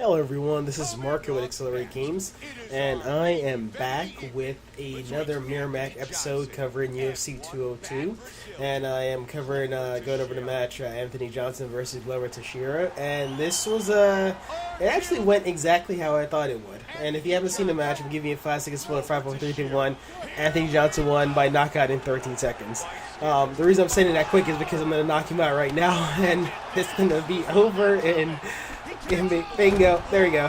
Hello everyone, this is Marco at Accelerate Games, and I am back with another Miramac episode covering UFC 202, and I am covering, going over the match, Anthony Johnson versus Glover Teixeira, and this was, it actually went exactly how I thought it would, and if you haven't seen the match, I'm giving you a 5-second spoiler, 5, 4, 3, 2, 1, Anthony Johnson won by knockout in 13 seconds. The reason I'm saying it that quick is because I'm going to knock him out right now, and it's going to be over in... Bingo, there we go.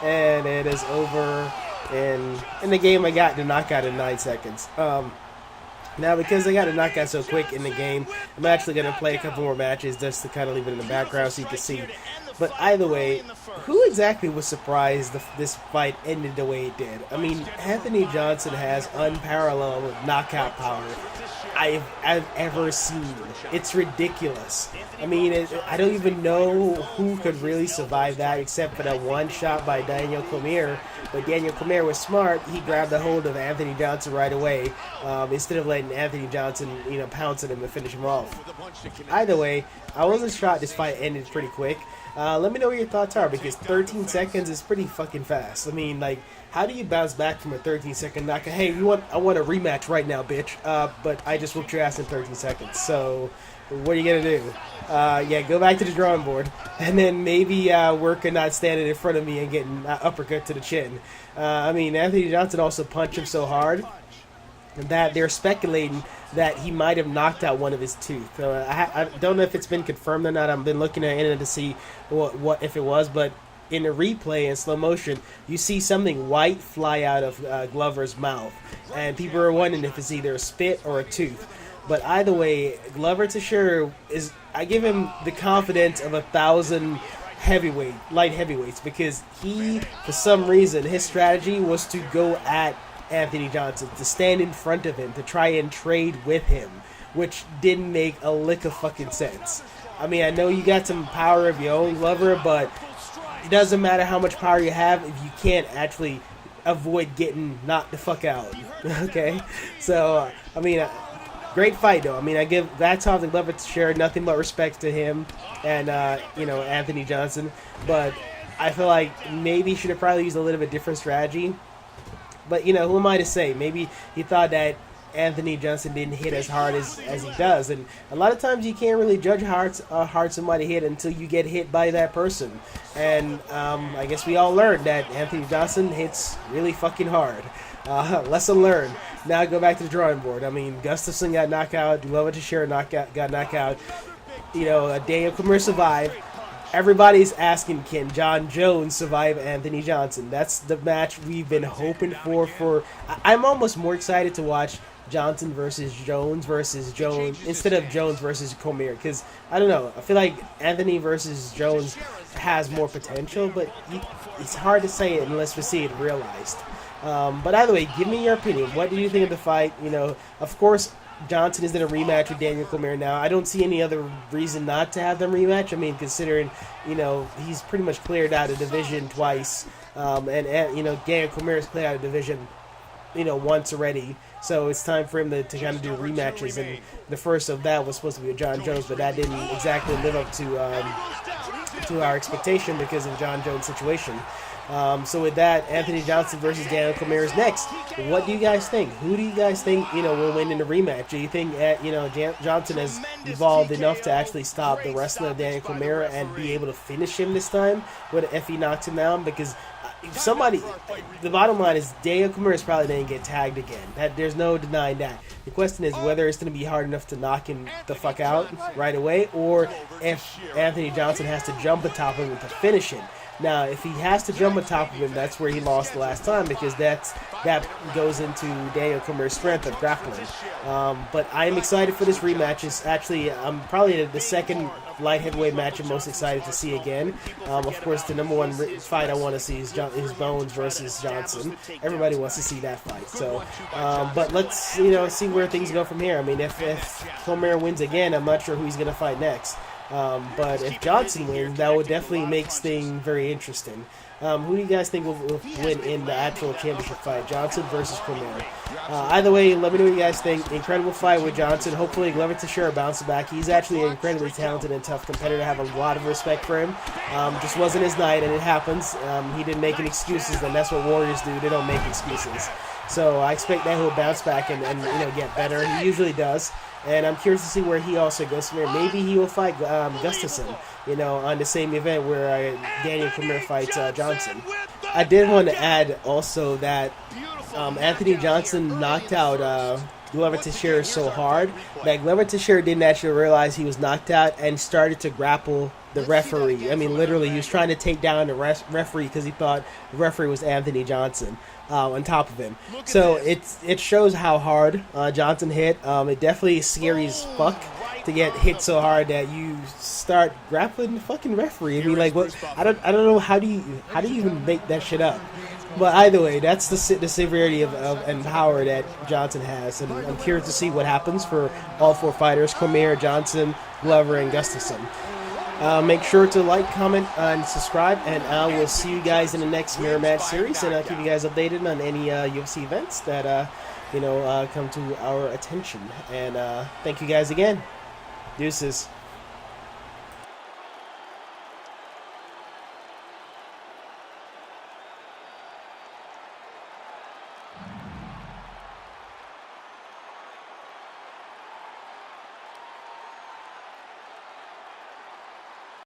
And it is over in the game. I got the knockout in 9 seconds. Now, because I got a knockout so quick in the game, I'm actually going to play a couple more matches just to kind of leave it in the background so you can see. But either way, who exactly was surprised this fight ended the way it did? I mean, Anthony Johnson has unparalleled knockout power I've ever seen. It's ridiculous. I mean, I don't even know who could really survive that except for that one shot by Daniel Cormier. But Daniel Cormier was smart. He grabbed a hold of Anthony Johnson right away instead of letting Anthony Johnson, pounce at him and finish him off. Either way, I wasn't shocked this fight ended pretty quick. Let me know what your thoughts are, because 13 seconds is pretty fucking fast. I mean, like, how do you bounce back from a 13-second knockout? Hey, I want a rematch right now, bitch. But I just whooped your ass in 13 seconds. So, what are you gonna do? Yeah, go back to the drawing board, and then maybe work on not standing in front of me and getting uppercut to the chin. I mean, Anthony Johnson also punched him so hard that they're speculating that he might have knocked out one of his teeth. I don't know if it's been confirmed or not. I've been looking at the internet to see what if it was, but in the replay in slow motion, you see something white fly out of Glover's mouth, and people are wondering if it's either a spit or a tooth. But either way, Glover Teixeira I give him the confidence of 1,000 light heavyweights, because for some reason, his strategy was to go at Anthony Johnson, to stand in front of him, to try and trade with him, which didn't make a lick of fucking sense. I mean, I know you got some power of your own, Glover, but it doesn't matter how much power you have if you can't actually avoid getting knocked the fuck out. Okay? So, I mean, great fight, though. I mean, I give that's how the Glover Teixeira, nothing but respect to him and, Anthony Johnson. But I feel like maybe he should have probably used a little bit different strategy. But, who am I to say? Maybe he thought that Anthony Johnson didn't hit as hard as he does. And a lot of times you can't really judge how hard somebody hit until you get hit by that person. And I guess we all learned that Anthony Johnson hits really fucking hard. Lesson learned. Now go back to the drawing board. I mean, Gustafsson got knocked out. Glover Teixeira got knocked out. Daniel Cormier survived. Everybody's asking, can John Jones survive Anthony Johnson? That's the match we've been hoping for. I'm almost more excited to watch Johnson versus Jones instead of Jones versus Cormier, because I don't know. I feel like Anthony versus Jones has more potential, but it's hard to say it unless we see it realized. But either way, give me your opinion. What do you think of the fight? Of course, Johnson is in a rematch with Daniel Cormier now. I don't see any other reason not to have them rematch. I mean, considering, he's pretty much cleared out of division twice. And Daniel Cormier has cleared out of division, once already. So it's time for him to kind of do rematches. And the first of that was supposed to be with John Jones, but that didn't exactly live up to our expectation because of John Jones' situation. So with that, Anthony Johnson versus Daniel Cormier is next. What do you guys think? Who do you guys think, will win in the rematch? Do you think, Johnson has evolved enough to actually stop the wrestler Daniel Cormier and be able to finish him this time if he knocks him down? Because the bottom line is Daniel Cormier is probably going to get tagged again. There's no denying that. The question is whether it's going to be hard enough to knock him the fuck out right away, or if Anthony Johnson has to jump atop him to finish him. Now, if he has to jump on top of him, that's where he lost the last time, because that goes into Daniel Cormier's strength of grappling. But I am excited for this rematch. It's actually probably the second light heavyweight match I'm most excited to see again. Of course, the number one fight I want to see is Bones versus Johnson. Everybody wants to see that fight. So, but let's see where things go from here. I mean, if Cormier wins again, I'm not sure who he's going to fight next. But if Johnson wins, that would definitely make things very interesting. Who do you guys think will win in the actual championship fight? Johnson versus Cormier. Either way, let me know what you guys think. Incredible fight with Johnson. Hopefully, Glover Teixeira bounces back. He's actually an incredibly talented and tough competitor. I have a lot of respect for him. Just wasn't his night, and it happens. He didn't make any excuses, and that's what Warriors do. They don't make excuses. So I expect that he'll bounce back and get better. He usually does. And I'm curious to see where he also goes from here. Maybe he will fight Gustafsson, on the same event where Daniel Cormier fights Johnson. I did want to add also that Anthony Johnson knocked out Glover Teixeira so hard that Glover Teixeira didn't actually realize he was knocked out and started to grapple the referee. I mean, literally, he was trying to take down the referee because he thought the referee was Anthony Johnson on top of him. So it shows how hard Johnson hit. It definitely is scary as fuck to get hit so hard that you start grappling the fucking referee. I mean, like, what? I don't know how do you even make that shit up. But either way, that's the severity of and power that Johnson has, and I'm curious to see what happens for all four fighters: Cormier, Johnson, Glover, and Gustafsson. Make sure to like, comment, and subscribe, and I will see you guys in the next Mirror Match series, and I'll keep you guys updated on any UFC events that come to our attention. And thank you guys again. Deuces.